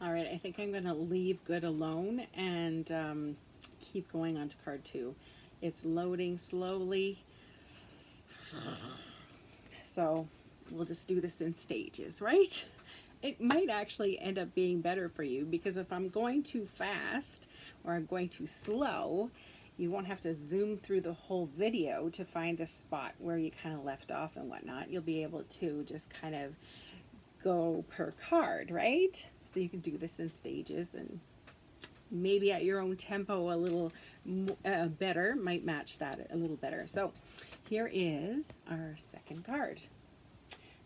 All right, I think I'm going to leave good alone and keep going on to card 2. It's loading slowly, so we'll just do this in stages, right? It might actually end up being better for you because if I'm going too fast or I'm going too slow, you won't have to zoom through the whole video to find the spot where you kind of left off and whatnot. You'll be able to just kind of go per card, right? So you can do this in stages and maybe at your own tempo a little better, might match that a little better. So here is our second card.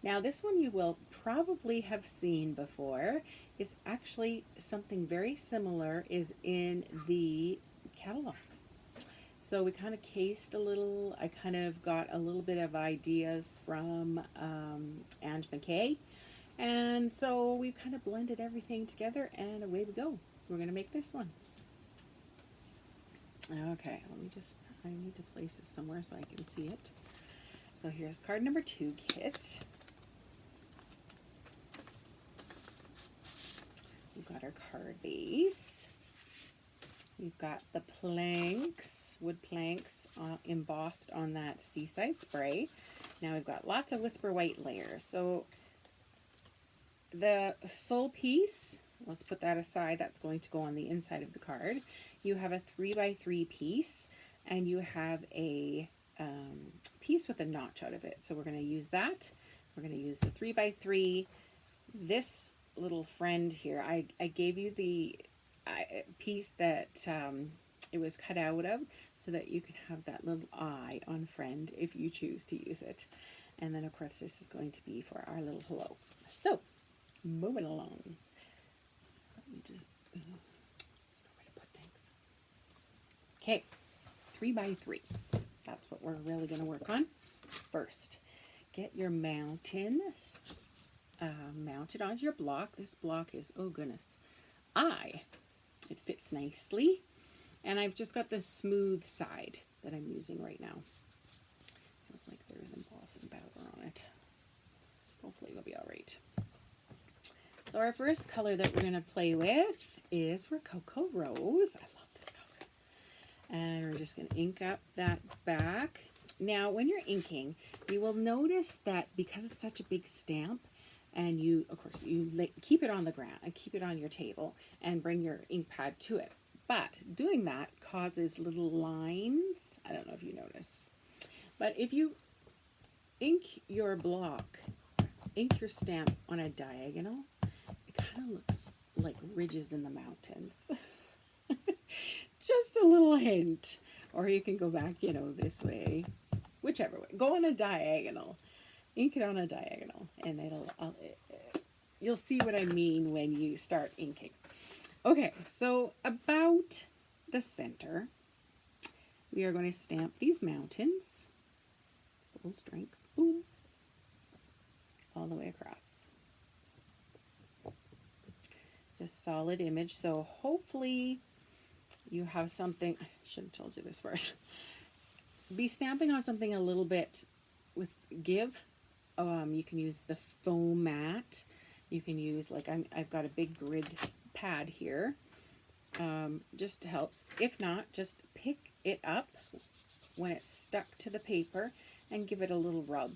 Now this one you will probably have seen before. It's actually something very similar is in the catalog. So we kind of cased a little, I kind of got a little bit of ideas from Ange McKay. And so we've kind of blended everything together and away we go. We're going to make this one. Okay, I need to place it somewhere so I can see it. So here's card number 2 kit. We've got our card base. We've got the planks, wood planks embossed on that Seaside spray. Now we've got lots of Whisper White layers. So the full piece, let's put that aside, that's going to go on the inside of the card. You have a 3x3 piece and you have a piece with a notch out of it. So we're going to use that. We're going to use the 3x3. This little friend here, I gave you the piece that it was cut out of so that you can have that little eye on friend if you choose to use it. And then of course this is going to be for our little hello. So moving along. Let me just there's no way to put things. Okay, 3x3. That's what we're really going to work on first. Get your mountains mounted onto your block. This block is, oh goodness, it fits nicely. And I've just got the smooth side that I'm using right now. Feels like there's embossing powder on it. Hopefully it'll be all right. So our first color that we're going to play with is Rococo Rose. I love this color. And we're just going to ink up that back. Now when you're inking, you will notice that because it's such a big stamp, and you, of course, you keep it on the ground and keep it on your table and bring your ink pad to it. But doing that causes little lines. I don't know if you notice. But if you ink your block, ink your stamp on a diagonal, it kind of looks like ridges in the mountains. Just a little hint. Or you can go back, this way. Whichever way. Go on a diagonal. Ink it on a diagonal, and you'll see what I mean when you start inking. Okay, so about the center, we are going to stamp these mountains, full strength, boom, all the way across. It's a solid image, so hopefully you have something, I should have told you this first. Be stamping on something a little bit with give. You can use the foam mat. You can use, like, I've got a big grid pad here. Just helps. If not, just pick it up when it's stuck to the paper and give it a little rub.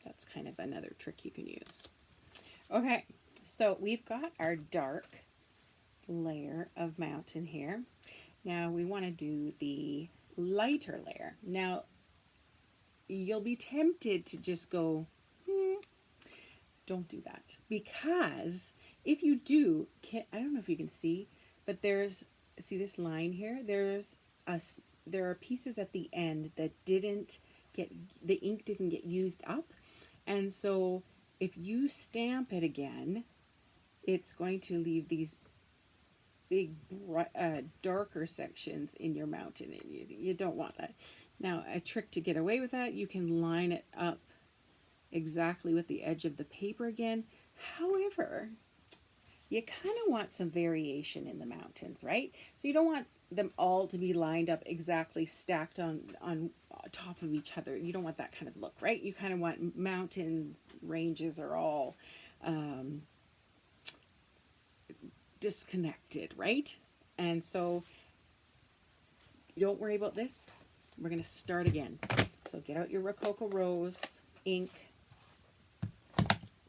That's kind of another trick you can use. Okay, so we've got our dark layer of mountain here. Now we want to do the lighter layer. Now you'll be tempted to just go, don't do that. Because if you do, I don't know if you can see, but see this line here? There are pieces at the end that the ink didn't get used up. And so if you stamp it again, it's going to leave these big, darker sections in your mountain. And you don't want that. Now, a trick to get away with that, you can line it up exactly with the edge of the paper again. However, you kind of want some variation in the mountains, right? So you don't want them all to be lined up exactly stacked on top of each other. You don't want that kind of look, right? You kind of want mountain ranges are all disconnected, right? And so don't worry about this. We're going to start again. So get out your Rococo Rose ink.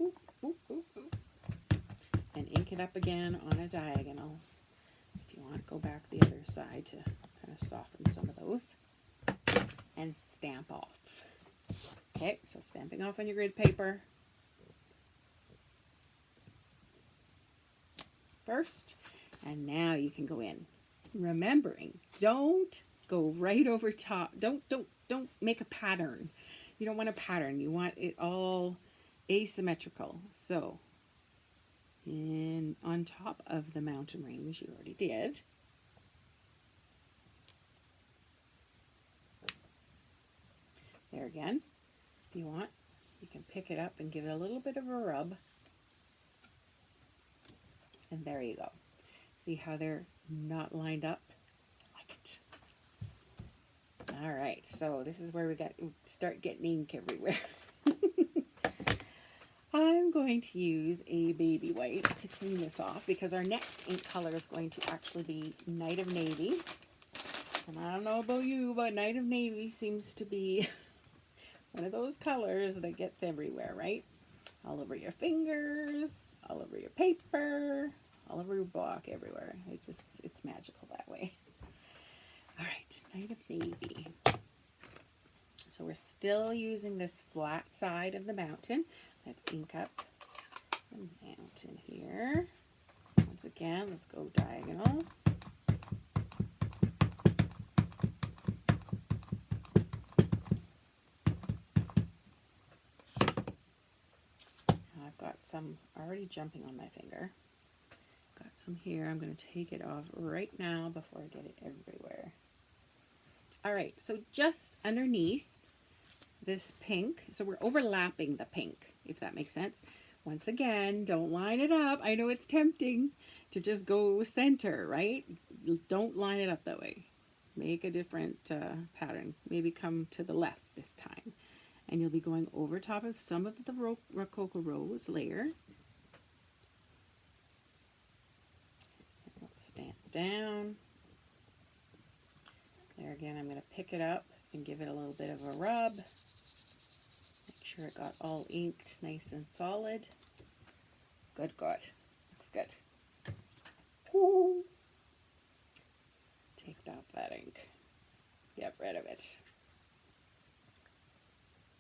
Ooh, ooh, ooh, ooh. And ink it up again on a diagonal. If you want to go back the other side to kind of soften some of those. And stamp off. Okay, so stamping off on your grid paper. First, and now you can go in. Remembering, don't go right over top. Don't make a pattern. You don't want a pattern. You want it all asymmetrical. So, on top of the mountain range, you already did. There again. If you want, you can pick it up and give it a little bit of a rub. And there you go. See how they're not lined up? I like it. All right, so this is where we start getting ink everywhere. I'm going to use a baby white to clean this off because our next ink color is going to actually be Night of Navy. And I don't know about you, but Night of Navy seems to be one of those colors that gets everywhere, right? All over your fingers, all over your paper, all over your block, everywhere. It's magical that way. All right, Night of Navy. So we're still using this flat side of the mountain. Let's ink up the mountain here. Once again, let's go diagonal. I've got some already jumping on my finger. Got some here. I'm going to take it off right now before I get it everywhere. All right, so just underneath this pink, so we're overlapping the pink, if that makes sense. Once again, don't line it up. I know it's tempting to just go center, right? Don't line it up that way. Make a different pattern. Maybe come to the left this time. And you'll be going over top of some of the Rococo Rose layer. Let's stamp down. There again, I'm going to pick it up and give it a little bit of a rub. Make sure it got all inked nice and solid. Good, good. Looks good. Woo. Take off that ink. Get rid of it.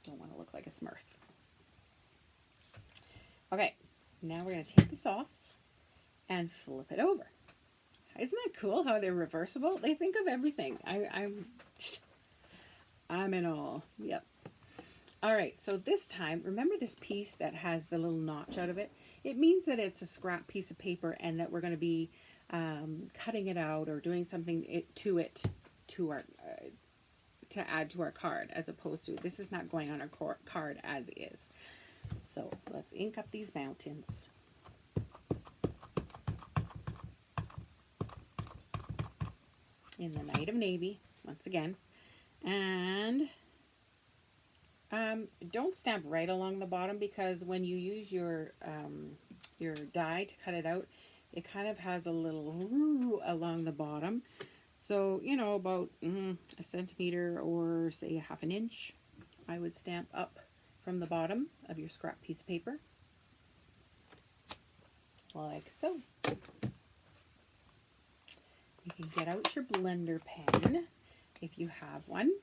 Don't want to look like a Smurf. Okay, now we're going to take this off and flip it over. Isn't that cool how they're reversible? They think of everything. I'm in awe. Yep. All right, so this time, remember this piece that has the little notch out of it? It means that it's a scrap piece of paper and that we're going to be cutting it out or doing something to add to our card, as opposed to, this is not going on our card as is. So let's ink up these mountains. In the Night of Navy, once again. And don't stamp right along the bottom, because when you use your die to cut it out, it kind of has a little along the bottom. So, you know, about a centimeter or say 1/2 inch, I would stamp up from the bottom of your scrap piece of paper. Like so. You can get out your blender pen if you have one,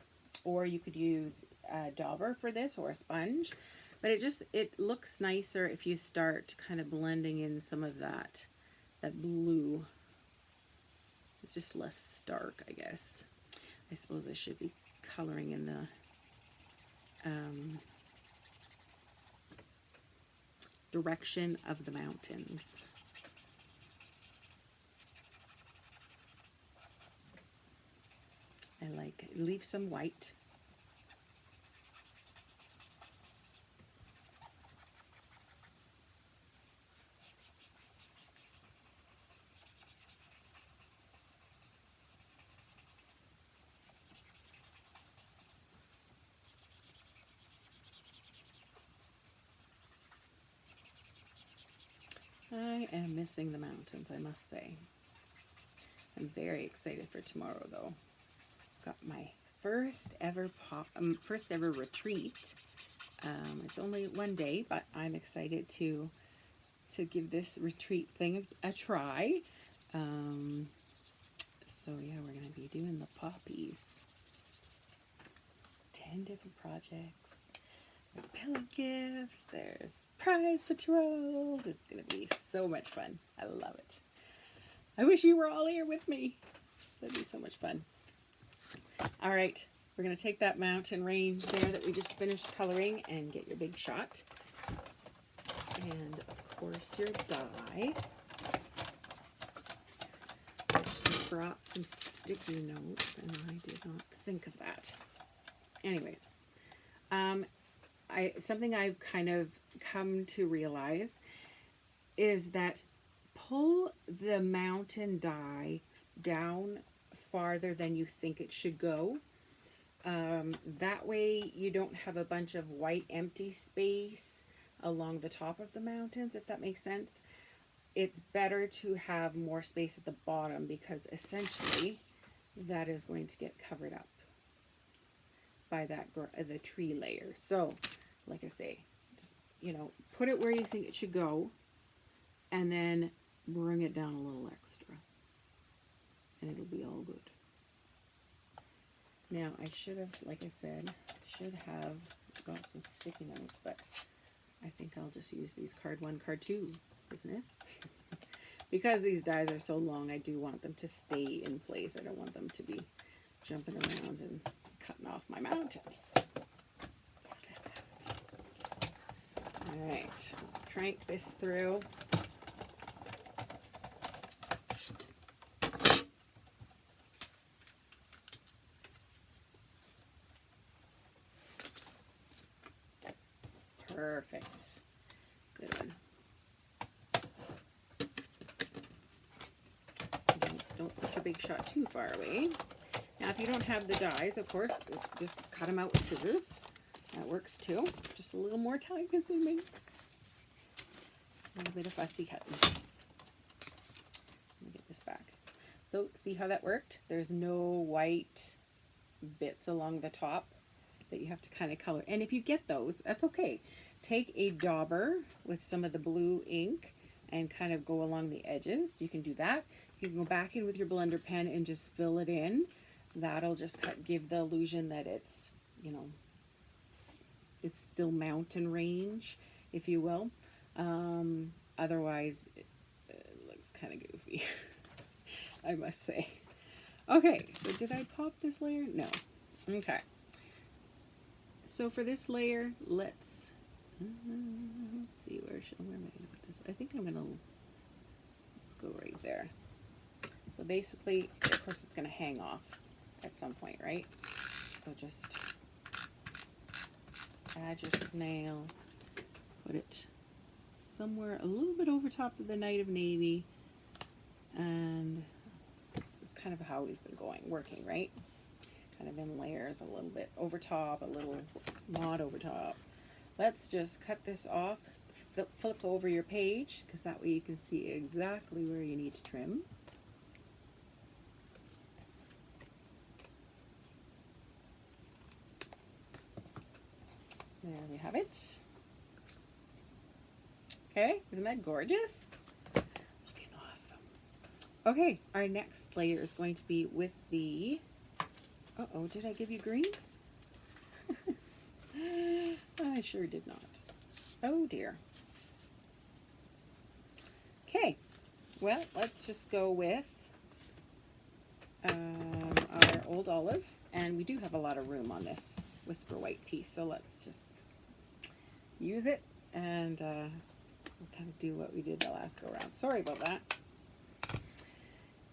or you could use a dauber for this or a sponge, but it looks nicer if you start kind of blending in some of that blue. It's just less stark, I guess. I suppose I should be coloring in the direction of the mountains. I leave some white. I am missing the mountains, I must say. I'm very excited for tomorrow, though. Got my first ever retreat. It's only one day, but I'm excited to give this retreat thing a try. So yeah, we're going to be doing the poppies. 10 different projects. There's pillow gifts. There's prize patrols. It's going to be so much fun. I love it. I wish you were all here with me. That'd be so much fun. All right, we're going to take that mountain range there that we just finished coloring and get your big shot. And of course your die. She brought some sticky notes and I did not think of that. Anyways, something I've kind of come to realize is that pull the mountain die down farther than you think it should go. That way you don't have a bunch of white empty space along the top of the mountains, if that makes sense. It's better to have more space at the bottom because essentially that is going to get covered up by the tree layer. So like I say, just, you know, put it where you think it should go and then bring it down a little extra and it'll be all good. Now I should have, like I said, got some sticky notes, but I think I'll just use these card 1, card 2 business. Because these dies are so long, I do want them to stay in place. I don't want them to be jumping around and cutting off my mountains. Alright, let's crank this through. Perfect. Good one. Don't put your big shot too far away. Now, if you don't have the dies, of course, just cut them out with scissors. That works too. Just a little more time consuming. A little bit of fussy cutting. Let me get this back. So, see how that worked? There's no white bits along the top that you have to kind of color. And if you get those, that's okay. Take a dauber with some of the blue ink and kind of go along the edges. You can do that. You can go back in with your blender pen and just fill it in. That'll just give the illusion that it's, you know, it's still mountain range, if you will. Otherwise, it looks kind of goofy, I must say. Okay, so did I pop this layer? No. Okay. So for this layer, let's see, where am I going to put this? I think I'm going to, let's go right there. So basically, of course, it's going to hang off at some point, right? So just add your snail, put it somewhere a little bit over top of the Night of Navy, and it's kind of how we've been working, right? Kind of in layers, a little bit over top, a little not over top. Let's just cut this off, flip over your page, because that way you can see exactly where you need to trim. There we have it. Okay, isn't that gorgeous? Looking awesome. Okay, our next layer is going to be with the, uh-oh, did I give you green? I sure did not. Oh dear. Okay, well, let's just go with our Old Olive, and we do have a lot of room on this Whisper White piece, so let's just use it and we'll kind of do what we did the last go around. Sorry about that.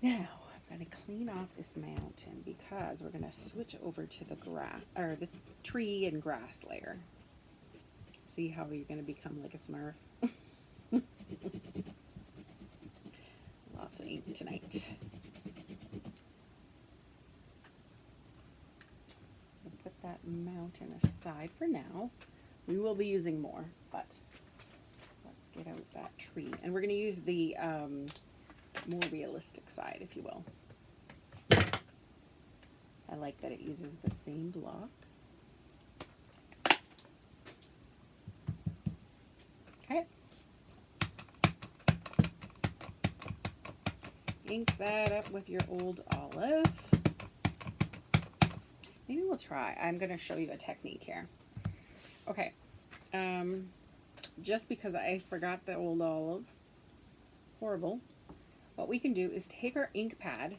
Now I'm going to clean off this mountain because we're going to switch over to the grass, or the tree and grass layer. See how you're going to become like a Smurf. Lots of ink tonight. We'll put that mountain aside for now. We will be using more, but let's get get out that tree. And we're going to use the more realistic side, if you will. I like that it uses the same block. Okay. Ink that up with your old olive. Maybe we'll try. I'm going to show you a technique here. Okay. Just because I forgot the old olive. Horrible. What we can do is take our ink pad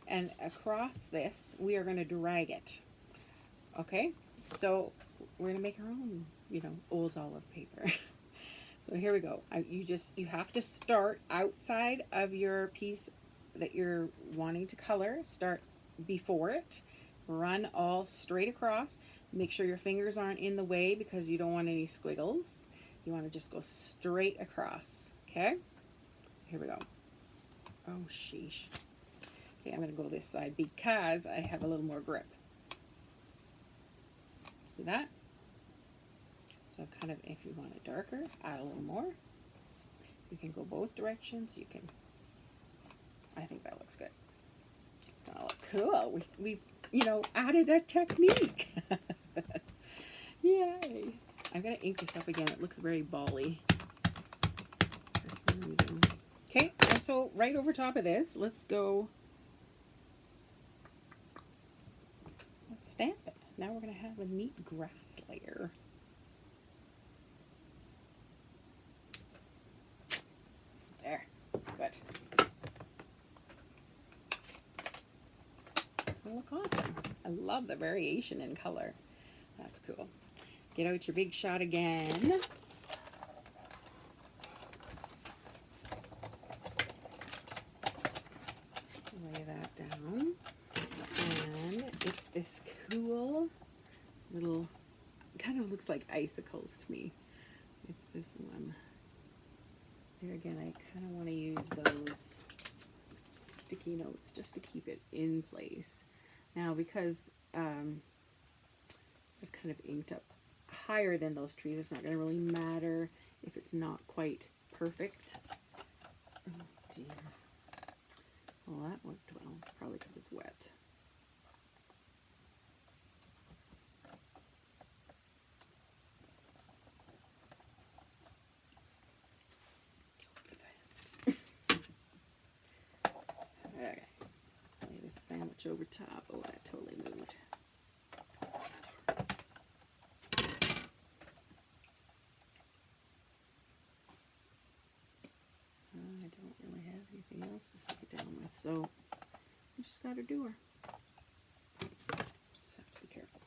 and across this, we are going to drag it. Okay? So we're going to make our own, you know, old olive paper. So here we go. You have to start outside of your piece that you're wanting to color. Start before it. Run all straight across. Make sure your fingers aren't in the way because you don't want any squiggles. You want to just go straight across. Okay? So here we go. Oh, sheesh. Okay, I'm going to go this side because I have a little more grip. See that? So kind of, if you want it darker, add a little more. You can go both directions. You can, I think that looks good. It's going to look cool. We've, you know, added a technique. Yay. I'm going to ink this up again. It looks very bally for some reason. Okay, and so right over top of this, let's stamp it. Now we're going to have a neat grass layer. There, good. It's going to look awesome. I love the variation in color. That's cool. Get out your big shot again. Lay that down. And it's this cool little, kind of looks like icicles to me. It's this one. There again, I kind of want to use those sticky notes just to keep it in place. Now, because I've kind of inked up higher than those trees, it's not going to really matter if it's not quite perfect. Oh dear. Well, that worked well, probably because it's wet. Okay, let's lay this sandwich over top. Oh, that totally moved. I don't really have anything else to stick it down with, so I just got to do her. Just have to be careful.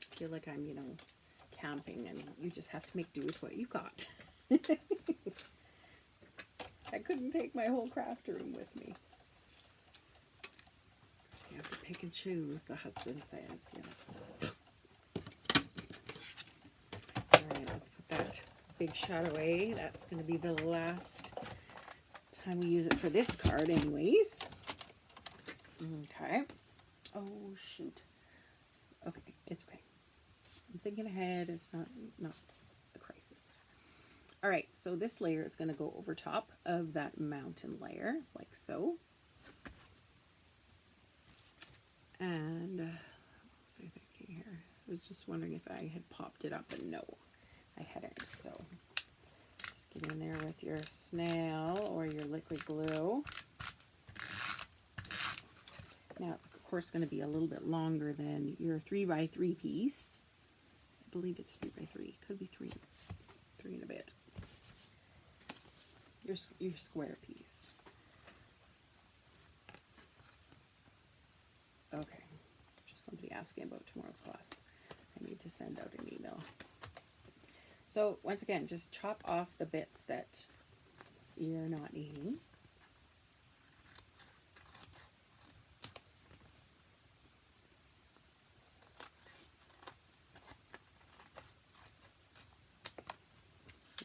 I feel like I'm, you know, camping and you just have to make do with what you got. I couldn't take my whole craft room with me. You have to pick and choose, the husband says, you know. Alright, let's put that big shot away. That's going to be the last time we use it for this card anyways. Okay. Oh, shoot. Okay, it's okay. I'm thinking ahead. It's not a crisis. All right, so this layer is going to go over top of that mountain layer, like so. And what was I thinking here? I was just wondering if I had popped it up, and no, I hadn't. So just get in there with your snail or your liquid glue. Now, it's of course going to be a little bit longer than your 3x3 piece. I believe it's 3x3. Could be 3 and a bit. Your square piece. Okay, just somebody asking about tomorrow's class. I need to send out an email. So once again, just chop off the bits that you're not needing.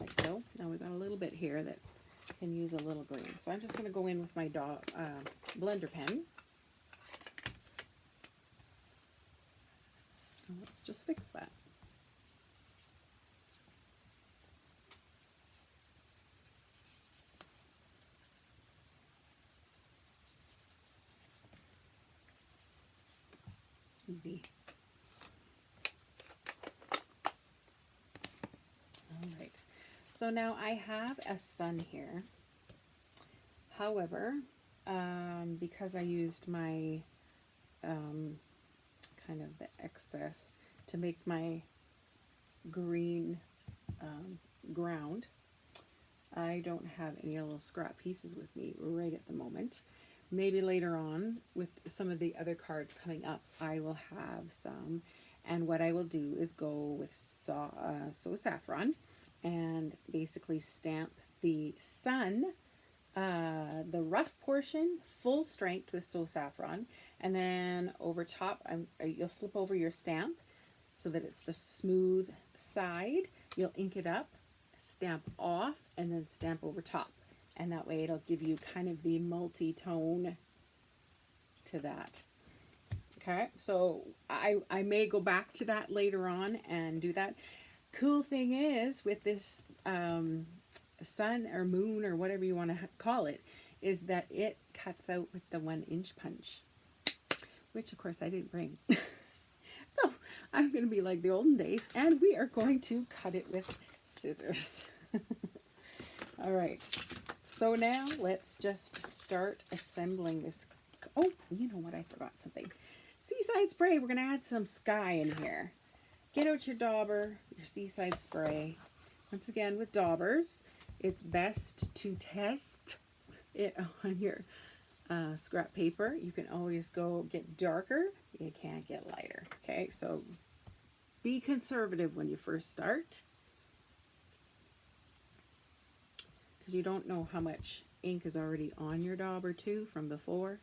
Like so. Now we've got a little bit here that can use a little green. So I'm just going to go in with my blender pen. And let's just fix that. Easy. All right. So now I have a sun here. However, because I used my kind of the excess to make my green ground, I don't have any little scrap pieces with me right at the moment. Maybe later on with some of the other cards coming up, I will have some. And what I will do is go with So Saffron and basically stamp the sun, the rough portion, full strength with So Saffron. And then over top, you'll flip over your stamp so that it's the smooth side. You'll ink it up, stamp off, and then stamp over top. And that way it'll give you kind of the multi-tone to that. Okay, so I may go back to that later on and do that. Cool thing is with this sun or moon or whatever you want to call it, is that it cuts out with the 1-inch punch, which of course I didn't bring. So I'm going to be like the olden days, and we are going to cut it with scissors. All right. So now let's just start assembling this. Oh, you know what? I forgot something. Seaside spray. We're going to add some sky in here. Get out your dauber, your seaside spray. Once again, with daubers, it's best to test it on your scrap paper. You can always go get darker. You can't get lighter. Okay, so be conservative when you first start, because you don't know how much ink is already on your dauber too from before.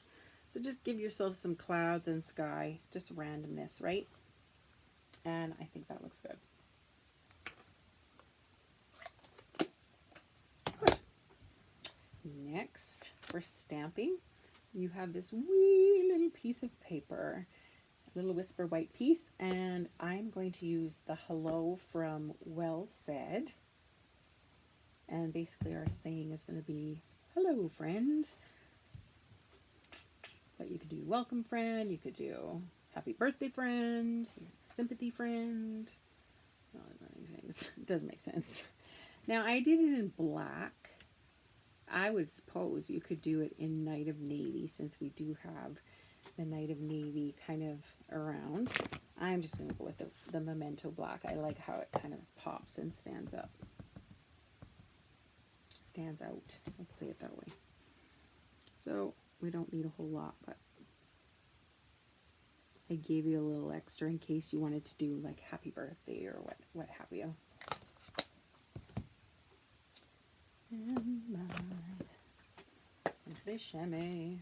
So just give yourself some clouds and sky, just randomness, right? And I think that looks good. Good. Next, for stamping, you have this wee little piece of paper, a little Whisper White piece, and I'm going to use the hello from Well Said. And basically our saying is going to be, hello, friend. But you could do welcome, friend. You could do happy birthday, friend. Sympathy, friend. All these things. It doesn't make sense. Now, I did it in black. I would suppose you could do it in Night of Navy, since we do have the Night of Navy kind of around. I'm just going to go with the Memento black. I like how it kind of pops and stands up. Stands out. Let's say it that way. So we don't need a whole lot, but I gave you a little extra in case you wanted to do like happy birthday or what have you. And my Simply Chamois. Clean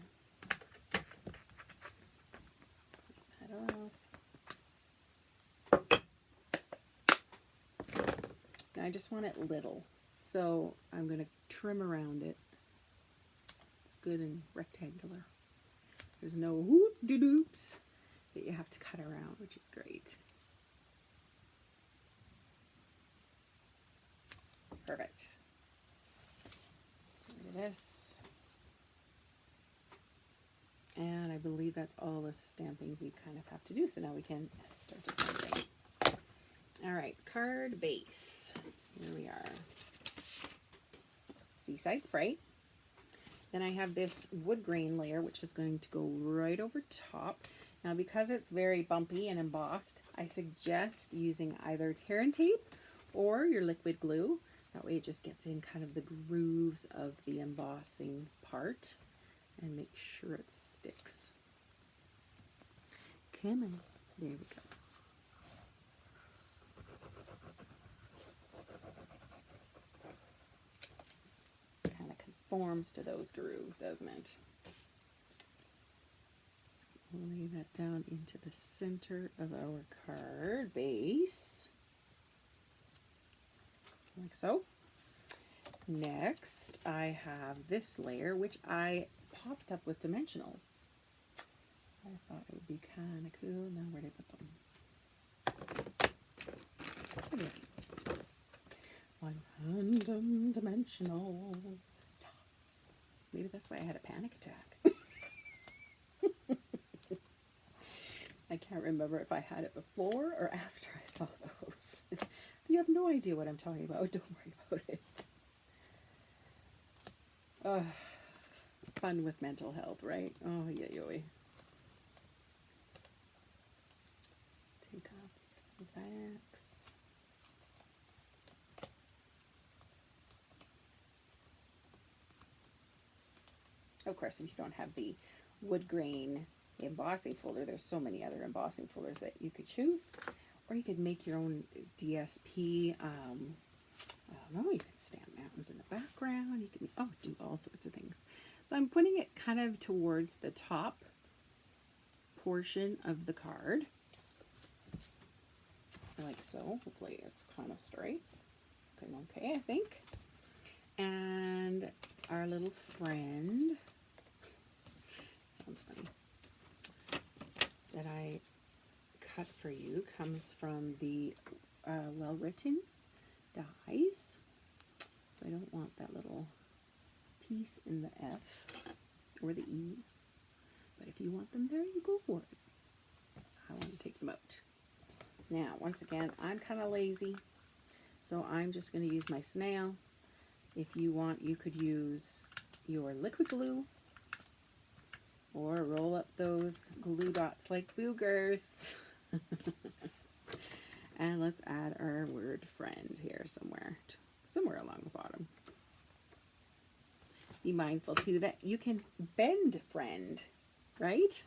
that off. Now I just want it little, so I'm going to trim around it. It's good and rectangular. There's no whoop-de-doops that you have to cut around, which is great. Perfect. Look at this. And I believe that's all the stamping we kind of have to do. So now we can start assembling. All right, card base. Here we are. Seaside Spray. Then I have this wood grain layer, which is going to go right over top. Now, because it's very bumpy and embossed, I suggest using either tear and tape or your liquid glue. That way it just gets in kind of the grooves of the embossing part and make sure it sticks. Come on. There we go. Kind of conforms to those grooves, doesn't it? Lay that down into the center of our card base, like so. Next, I have this layer, which I popped up with dimensionals. I thought it would be kind of cool. Now where did I put them? 100 dimensionals. Maybe that's why I had a panic attack. I can't remember if I had it before or after I saw those. You have no idea what I'm talking about. Don't worry about it. Fun with mental health, right? Oh, yeah, yoy. Take off these little backs. Of course, if you don't have the wood grain embossing folder, there's so many other embossing folders that you could choose. Or you could make your own DSP. I don't know, you could stamp mountains in the background. You can do all sorts of things. So I'm putting it kind of towards the top portion of the card. Like so. Hopefully it's kind of straight. Okay, I think. And our little friend, sounds funny, that I cut for you comes from the well-written dies. So I don't want that little piece in the F or the E. But if you want them there, you go for it. I want to take them out. Now, once again, I'm kind of lazy, so I'm just going to use my snail. If you want, you could use your liquid glue or roll up those glue dots like boogers. And let's add our word friend here somewhere along the bottom. Be mindful too that you can bend friend, right?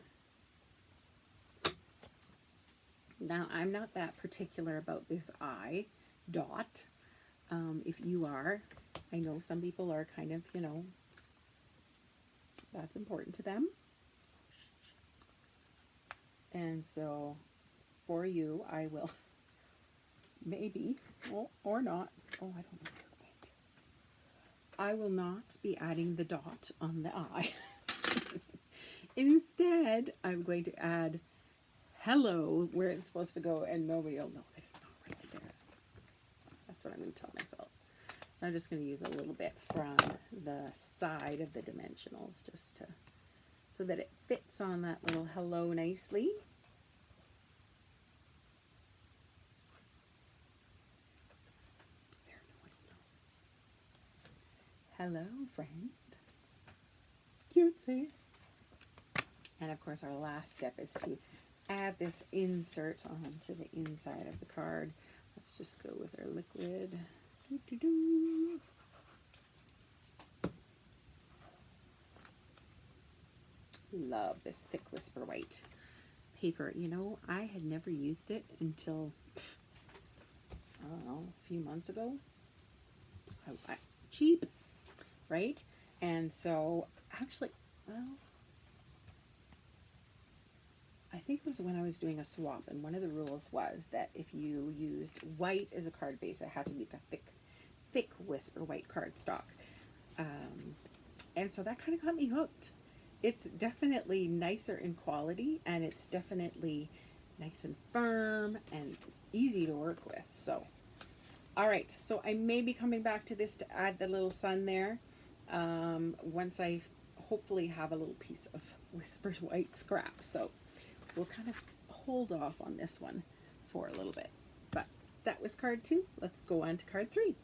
Now, I'm not that particular about this I dot. If you are, I know some people are kind of, that's important to them. And so for you, I will maybe, or not. Oh, I don't know. Wait. I will not be adding the dot on the I. Instead, I'm going to add hello where it's supposed to go, and nobody will know that it's not right there. That's what I'm going to tell myself. So I'm just going to use a little bit from the side of the dimensionals just to, so that it fits on that little hello nicely. There, no one will know. Hello, friend. Cutesy. And of course, our last step is to add this insert onto the inside of the card. Let's just go with our liquid. Doo-doo-doo. Love this thick Whisper White paper. You know, I had never used it until, I don't know, a few months ago. Cheap, right? And so, actually, well, I think it was when I was doing a swap, and one of the rules was that if you used white as a card base, it had to be the thick Whisper White cardstock. And so that kind of got me hooked. It's definitely nicer in quality, and it's definitely nice and firm and easy to work with. So, all right, so I may be coming back to this to add the little sun there once I hopefully have a little piece of Whispered White scrap. So we'll kind of hold off on this one for a little bit. But that was card 2. Let's go on to card 3.